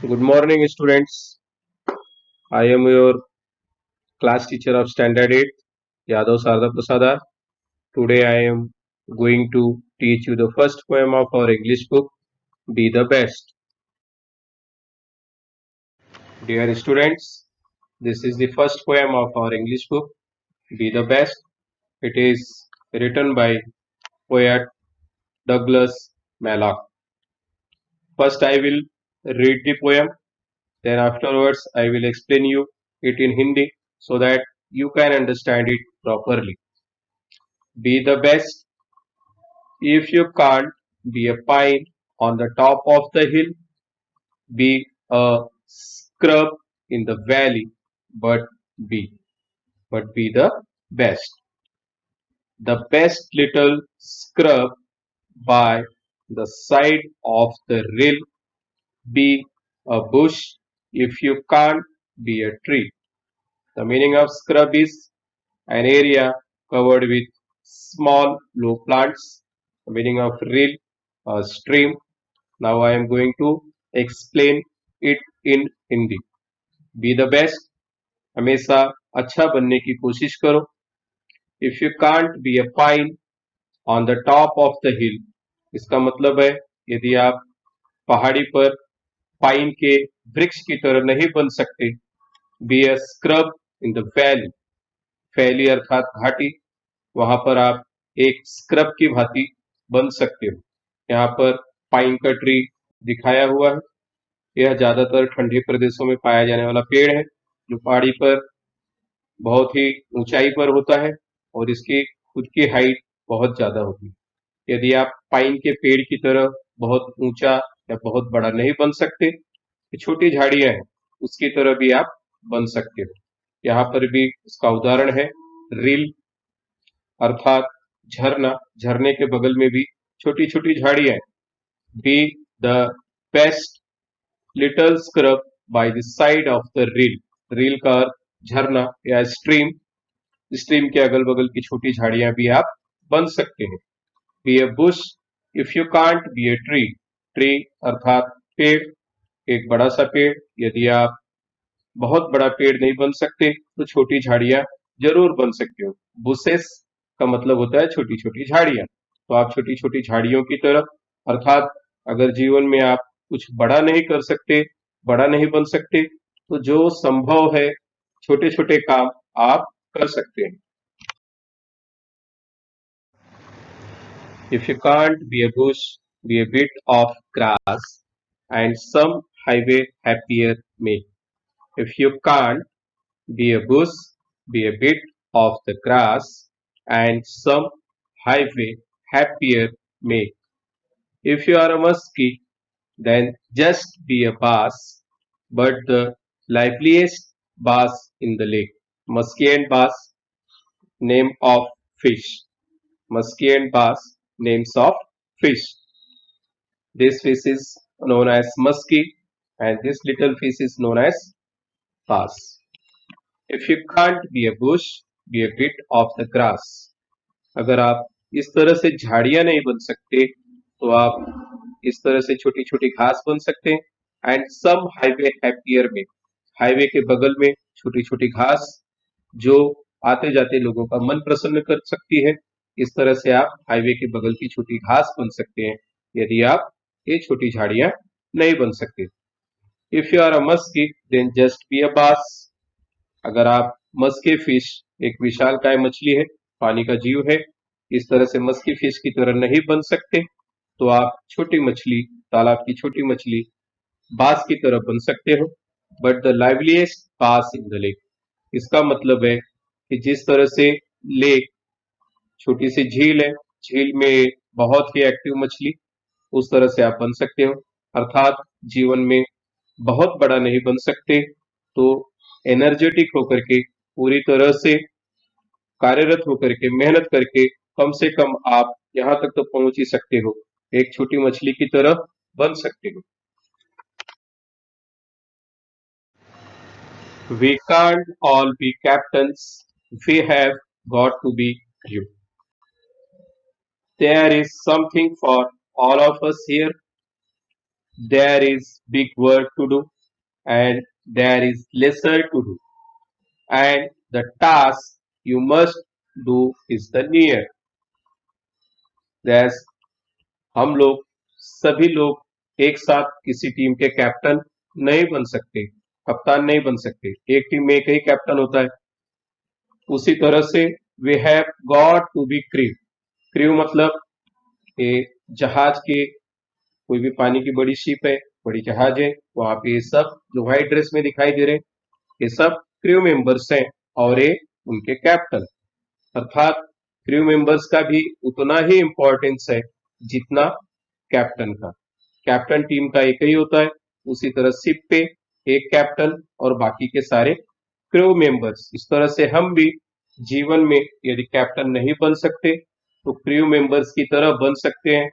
Good morning, students. I am your class teacher of Standard 8, Yadav Sarda Prasada. Today I am going to teach you the first poem of our English book, Be the Best. Dear students, this is the first poem of our English book, Be the Best. It is written by poet Douglas Mallock. First I will read the poem, then afterwards I will explain you it in Hindi so that you can understand it properly. Be the best. If you can't be a pine on the top of the hill, be a scrub in the valley, but be be the best. The best little scrub by the side of the rill, be a bush if you can't be a tree. The meaning of scrub is an area covered with small low plants. The meaning of rill, a stream. Now I am going to explain it in Hindi. Be the best. हमेशा अच्छा बनने की कोशिश करो. If you can't be a pine on the top of the hill, इसका मतलब है यदि आप पहाड़ी पर पाइन के वृक्ष की तरह नहीं बन सकते, be a scrub in the valley. Valley अर्थात घाटी, वहां पर आप एक स्क्रब की भांति बन सकते हो. यहाँ पर पाइन का ट्री दिखाया हुआ है. यह ज्यादातर ठंडे प्रदेशों में पाया जाने वाला पेड़ है जो पहाड़ी पर बहुत ही ऊंचाई पर होता है और इसकी खुद की हाइट बहुत ज्यादा होती है. यदि आप पाइन के पेड़ की तरह बहुत ऊंचा या बहुत बड़ा नहीं बन सकते, छोटी झाड़ियां हैं उसकी तरह भी आप बन सकते हो. यहाँ पर भी इसका उदाहरण है रील अर्थात झरना. झरने के बगल में भी छोटी छोटी झाड़ियां हैं. B the best little scrub by the side of the reel. Reel का अर्थ झरना या स्ट्रीम. स्ट्रीम के अगल बगल की छोटी झाड़ियां भी आप बन सकते हैं. Be a bush if you can't be a tree. Tree अर्थात पेड़, एक बड़ा सा पेड़. यदि आप बहुत बड़ा पेड़ नहीं बन सकते तो छोटी झाड़ियां जरूर बन सकते हो. बुशेस का मतलब होता है छोटी छोटी झाड़ियां. तो आप छोटी छोटी झाड़ियों की तरफ, अर्थात अगर जीवन में आप कुछ बड़ा नहीं कर सकते, बड़ा नहीं बन सकते, तो जो संभव है छोटे छोटे काम आप कर सकते हैं. If you can't B a bush, be a bit of grass and some highway happier make. If you can't be a bush, be a bit of the grass and some highway happier make. If you are a muskie, then just be a bass, but the liveliest bass in the lake. Muskie and bass, name of fish. Muskie and bass, names of fish. This fish is known as muskie and this little fish is known as bass. If you can't be a bush, be a bit of the grass. अगर आप इस तरह से झाड़ियां नहीं बन सकते तो आप इस तरह से छोटी छोटी घास बन सकते हैं. एंड सम हाईवे हैप्पियर में, हाईवे के बगल में छोटी छोटी घास जो आते जाते लोगों का मन प्रसन्न कर सकती है. इस तरह से आप हाईवे के बगल की छोटी घास बन सकते हैं यदि आप ये छोटी झाड़ियां नहीं बन सकते. If you are a muskie then just be a bass. अगर आप मस्के फिश, एक विशालकाय मछली है, पानी का जीव है, इस तरह से मस्की फिश की तरह नहीं बन सकते तो आप छोटी मछली, तालाब की छोटी मछली बास की तरह बन सकते हो. बट द लाइवलीएस्ट बास इन द लेक. इसका मतलब है कि जिस तरह से लेक छोटी सी झील है, झील में बहुत ही एक्टिव मछली, उस तरह से आप बन सकते हो. अर्थात जीवन में बहुत बड़ा नहीं बन सकते तो एनर्जेटिक होकर के, पूरी तरह से कार्यरत होकर के, मेहनत करके कम से कम आप यहाँ तक तो पहुंच ही सकते हो, एक छोटी मछली की तरह बन सकते हो. We can't all be captains. We have got to be crew. There is something for all of us here. there is big work to do and there is lesser to do and the task you must do is the near. There's हम लोग सभी लोग एक साथ किसी team के captain नहीं बन सकते, कप्तान नहीं बन सकते। एक टीम में एक ही कैप्टन होता है। उसी तरह से we have got to be crew. Crew मतलब ये जहाज के, कोई भी पानी की बड़ी शिप है, बड़ी जहाज है, वहां पे ये सब जो व्हाइट ड्रेस में दिखाई दे रहे हैं, ये सब क्रू मेंबर्स हैं और ये उनके कैप्टन। अर्थात क्रू मेंबर्स का भी उतना ही इंपॉर्टेंस है जितना कैप्टन का। कैप्टन टीम का एक ही होता है, उसी तरह शिप पे एक कैप्टन और बाकी के सारे क्रू मेंबर्स। इस तरह से हम भी जीवन में यदि कैप्टन नहीं बन सकते तो क्रू मेंबर्स की तरह बन सकते हैं।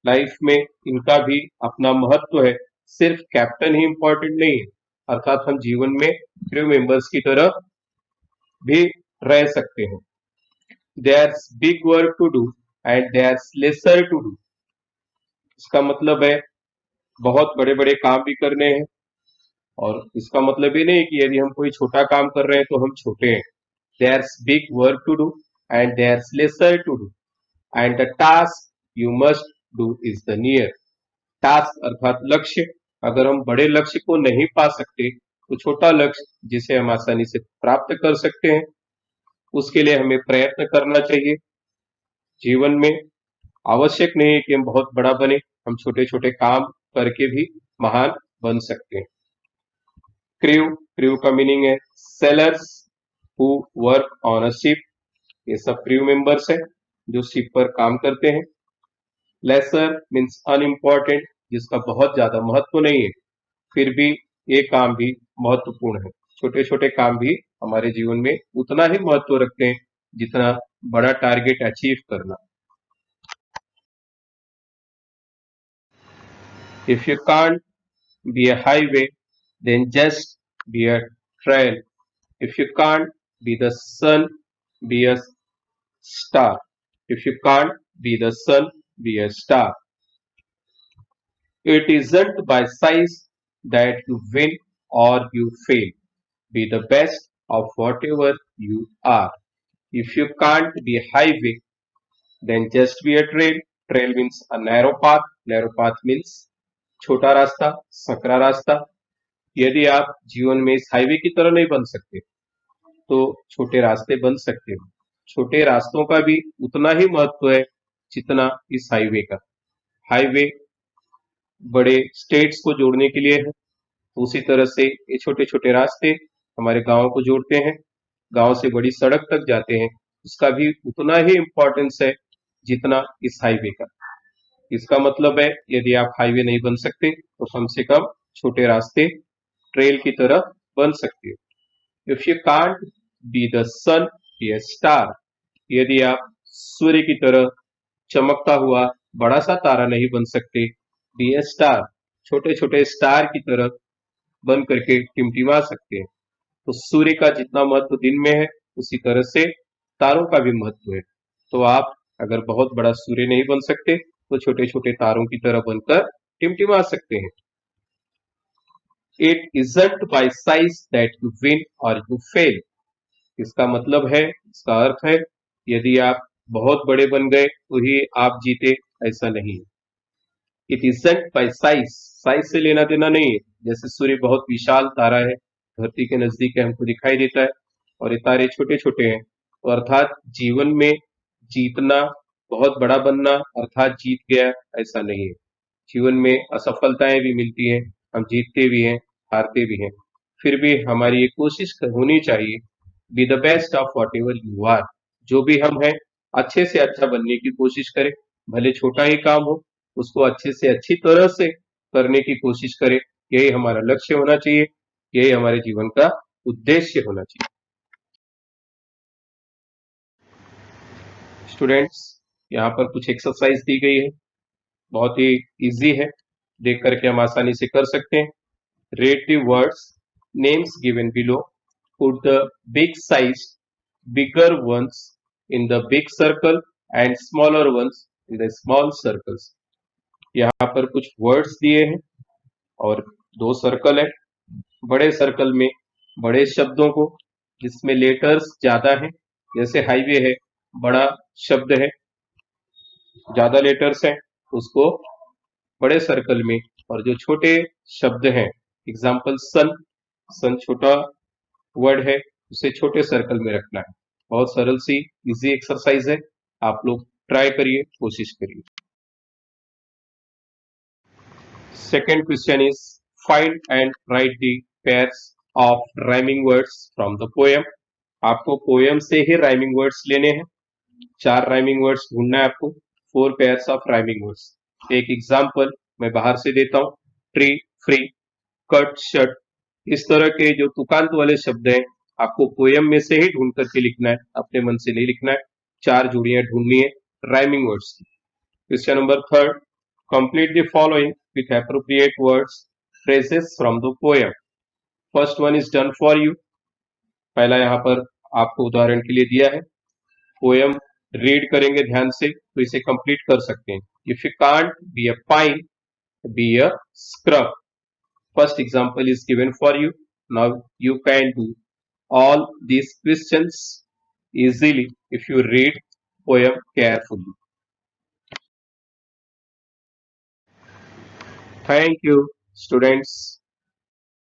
लाइफ में इनका भी अपना महत्व है, सिर्फ कैप्टन ही इंपॉर्टेंट नहीं है। अर्थात हम जीवन में क्रू मेंबर्स की तरह भी रह सकते हैं। There's big work to do and there's lesser to do। इसका मतलब है बहुत बड़े बड़े काम भी करने हैं और इसका मतलब ये नहीं कि यदि हम कोई छोटा काम कर रहे हैं तो हम छोटे हैं। There's big work to do and there's lesser to do and the task you must do is the near। Task अर्थात लक्ष्य, अगर हम बड़े लक्ष्य को नहीं पा सकते तो छोटा लक्ष्य जिसे हम आसानी से प्राप्त कर सकते हैं उसके लिए हमें प्रयत्न करना चाहिए। जीवन में आवश्यक नहीं है कि हम बहुत बड़ा बने, हम छोटे छोटे काम करके भी महान बन सकते हैं। क्रू, क्रू का मीनिंग है sellers who work on a ship. ये सब क्रू मेंबर्स हैं जो शिप पर काम करते हैं। लेसर मीन्स अनइम्पॉर्टेंट, जिसका बहुत ज्यादा महत्व नहीं है, फिर भी ये काम भी महत्वपूर्ण है। छोटे छोटे काम भी हमारे जीवन में उतना ही महत्व रखते हैं जितना बड़ा टारगेट अचीव करना। If you can't be a highway, then just be a trail. If you can't be the sun, be a star. If you can't be the sun, be a star. It isn't by size that you win or you fail. Be the best of whatever you are. If you can't be a highway, then just be a trail. Trail means a narrow path. Narrow path means छोटा रास्ता, सकरा रास्ता। यदि आप जीवन में इस highway की तरह नहीं बन सकते तो छोटे रास्ते बन सकते हो। छोटे रास्तों का भी उतना ही महत्व है जितना इस हाईवे का। हाईवे बड़े स्टेट्स को जोड़ने के लिए है, उसी तरह से ये छोटे छोटे रास्ते हमारे गांव को जोड़ते हैं, गांव से बड़ी सड़क तक जाते हैं। उसका भी उतना ही इम्पोर्टेंस है जितना इस हाईवे का। इसका मतलब है यदि आप हाईवे नहीं बन सकते तो कम से कम छोटे रास्ते ट्रेल की तरह बन सकते हो। If you can't be the sun, be a star. यदि आप सूर्य की तरह चमकता हुआ बड़ा सा तारा नहीं बन सकते, बी अ स्टार, छोटे छोटे स्टार की तरह बन करके टिमटिमा सकते हैं। तो सूर्य का जितना महत्व दिन में है उसी तरह से तारों का भी महत्व है। तो आप अगर बहुत बड़ा सूर्य नहीं बन सकते तो छोटे छोटे तारों की तरह बनकर टिमटिमा सकते हैं। It isn't bye size that you win और यू फेल। इसका मतलब है, इसका अर्थ है, यदि आप बहुत बड़े बन गए तो ही आप जीते, ऐसा नहीं है। It isn't bye size, size से लेना देना नहीं है। जैसे सूर्य बहुत विशाल तारा है, धरती के नजदीक है, हमको दिखाई देता है, और ये तारे छोटे छोटे हैं। तो अर्थात जीवन में जीतना, बहुत बड़ा बनना अर्थात जीत गया, ऐसा नहीं है। जीवन में असफलताएं भी मिलती हैं, हम जीतते भी हैं, हारते भी हैं। फिर भी हमारी ये कोशिश होनी चाहिए, be the best of whatever you are. जो भी हम हैं अच्छे से अच्छा बनने की कोशिश करें, भले छोटा ही काम हो उसको अच्छे से अच्छी तरह से करने की कोशिश करें। यही हमारा लक्ष्य होना चाहिए, यही हमारे जीवन का उद्देश्य होना चाहिए। स्टूडेंट्स, यहाँ पर कुछ एक्सरसाइज दी गई है, बहुत ही इजी है, देख करके हम आसानी से कर सकते हैं। Read the words names given below. Put the big sized bigger ones in the big circle and smaller ones in the small circles। यहाँ पर कुछ वर्ड्स दिए हैं, और दो सर्कल है। बड़े सर्कल में बड़े शब्दों को जिसमें लेटर्स ज्यादा हैं, जैसे हाईवे है, बड़ा शब्द है, ज्यादा लेटर्स हैं, उसको बड़े सर्कल में, और जो छोटे शब्द हैं, एग्जाम्पल सन, सन छोटा वर्ड है, उसे छोटे सर्कल में रखना है। बहुत सरल सी इजी एक्सरसाइज है, आप लोग ट्राई करिए, कोशिश करिए। Second question is find and write the pairs of rhyming words from the poem. आपको पोएम से ही राइमिंग वर्ड्स लेने हैं। 4 राइमिंग वर्ड्स ढूंढना है आपको। 4 पेयर्स ऑफ राइमिंग वर्ड्स। एक एग्जांपल मैं बाहर से देता हूं। ट्री, फ्री, कट, शट, इस तरह के जो तुकांत वाले शब्द हैं, आपको पोएम में से ही ढूंढ करके लिखना है, अपने मन से नहीं लिखना है। 4 जोड़ियां ढूंढनी है राइमिंग वर्ड्स की। Question number third. Complete the following with appropriate words, phrases from the poem. First one is done for you. पहला यहाँ पर आपको उदाहरण के लिए दिया है। पोएम रीड करेंगे ध्यान से तो इसे कंप्लीट कर सकते हैं। If you can't be a pine, be a scrub. First example is given for you. Now you can do all these questions easily if you read poem carefully. Thank you, students.